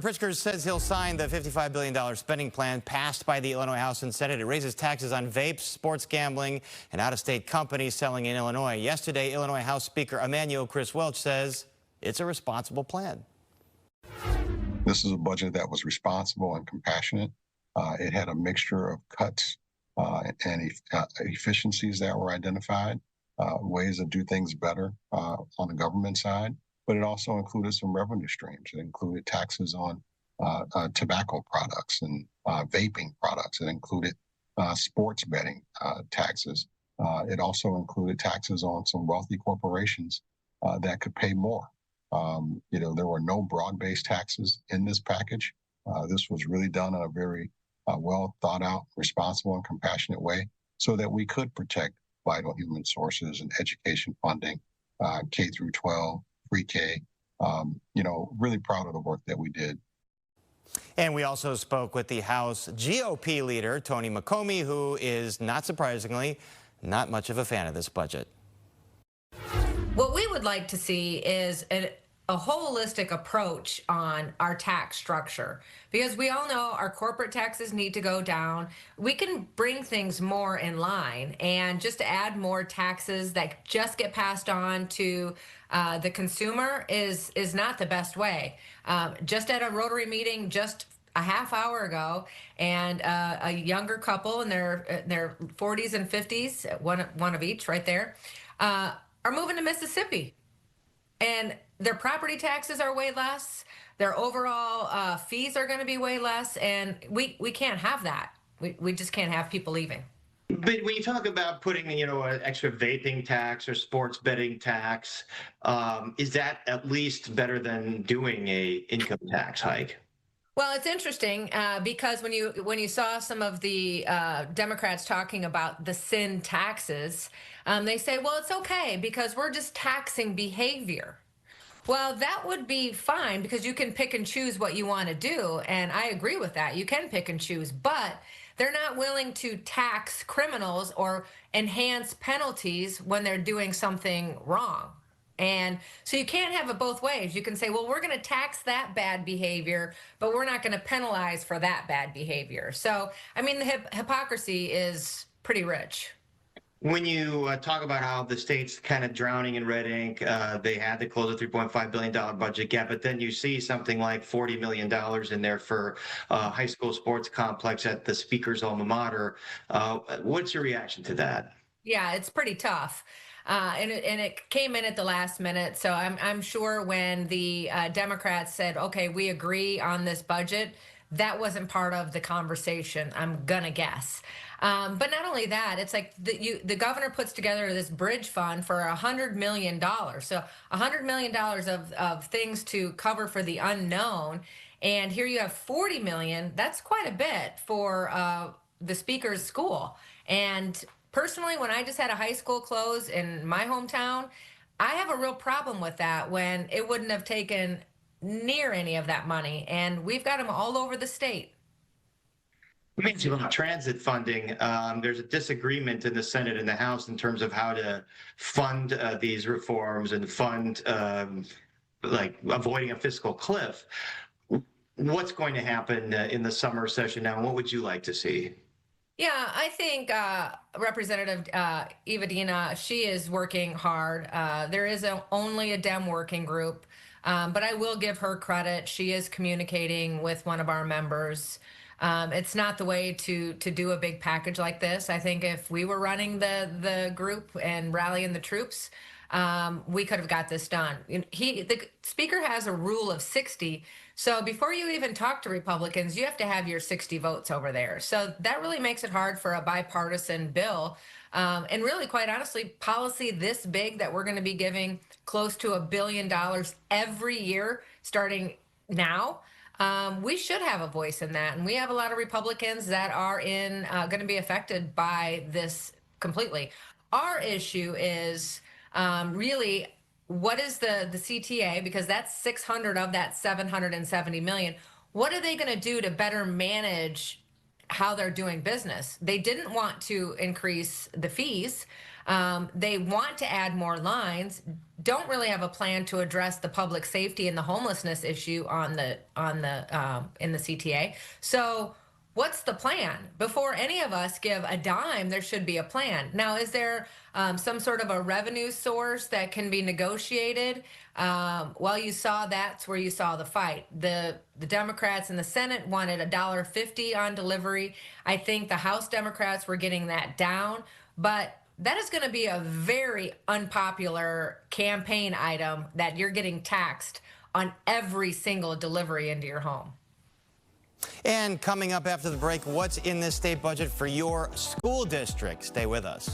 Pritzker says he'll sign the $55 billion spending plan passed by the Illinois House and Senate. It raises taxes on vapes, sports gambling, and out-of-state companies selling in Illinois. Yesterday, Illinois House Speaker Emmanuel Chris Welch says it's a responsible plan. This is a budget that was responsible and compassionate. It had a mixture of cuts and efficiencies that were identified, ways to do things better on the government side. But it also included some revenue streams. It included taxes on tobacco products and vaping products. It included sports betting taxes. It also included taxes on some wealthy corporations that could pay more. There were no broad-based taxes in this package. This was really done in a very well thought out, responsible, and compassionate way so that we could protect vital human sources and education funding, K through 12, pre-K. Really proud of the work that we did. And we also spoke with the House GOP leader, Tony McComey, who is, not surprisingly, not much of a fan of this budget. What we would like to see is a holistic approach on our tax structure, because we all know our corporate taxes need to go down. We can bring things more in line, and just to add more taxes that just get passed on to the consumer is not the best way. Just at a Rotary meeting just a half hour ago, and a younger couple in their 40s and 50s, one of each right there, are moving to Mississippi. And their property taxes are way less. Their overall fees are going to be way less. And we can't have that. We just can't have people leaving. But when you talk about putting, an extra vaping tax or sports betting tax, is that at least better than doing a income tax hike? Well, it's interesting because when you saw some of the Democrats talking about the sin taxes, they say, well, it's okay because we're just taxing behavior. Well, that would be fine because you can pick and choose what you want to do. And I agree with that. You can pick and choose, but they're not willing to tax criminals or enhance penalties when they're doing something wrong. And so you can't have it both ways. You can say, well, we're going to tax that bad behavior, but we're not going to penalize for that bad behavior. So, I mean, the hypocrisy is pretty rich. When you talk about how the state's kind of drowning in red ink, they had to close a $3.5 billion budget gap, but then you see something like $40 million in there for high school sports complex at the speaker's alma mater. What's your reaction to that? Yeah, it's pretty tough. And it came in at the last minute. So I'm sure when the Democrats said, okay, we agree on this budget, that wasn't part of the conversation, I'm gonna guess. But not only that, it's like the governor puts together this bridge fund for $100 million. So $100 million of things to cover for the unknown. And here you have $40 million. That's quite a bit for the speaker's school. And personally, when I just had a high school close in my hometown, I have a real problem with that when it wouldn't have taken near any of that money. And we've got them all over the state. It means about transit funding. There's a disagreement in the Senate and the House in terms of how to fund these reforms and fund like avoiding a fiscal cliff. What's going to happen in the summer session now? And what would you like to see? Yeah, I think Representative Evadina, she is working hard. There is only a Dem working group, but I will give her credit. She is communicating with one of our members. It's not the way to do a big package like this. I think if we were running the group and rallying the troops, we could have got this done. The speaker has a rule of 60. So before you even talk to Republicans, you have to have your 60 votes over there. So that really makes it hard for a bipartisan bill. And really, quite honestly, policy this big that we're going to be giving close to $1 billion every year starting now. We should have a voice in that. And we have a lot of Republicans that are going to be affected by this completely. Our issue is really, what is the CTA? Because that's 600 of that 770 million. What are they going to do to better manage how they're doing business? They didn't want to increase the fees. They want to add more lines, don't really have a plan to address the public safety and the homelessness issue in the CTA. So what's the plan? Before any of us give a dime, there should be a plan. Now, is there some sort of a revenue source that can be negotiated? Well, you saw that's where you saw the fight. The Democrats in the Senate wanted $1.50 on delivery. I think the House Democrats were getting that down, but that is going to be a very unpopular campaign item that you're getting taxed on every single delivery into your home. And coming up after the break, what's in this state budget for your school district? Stay with us.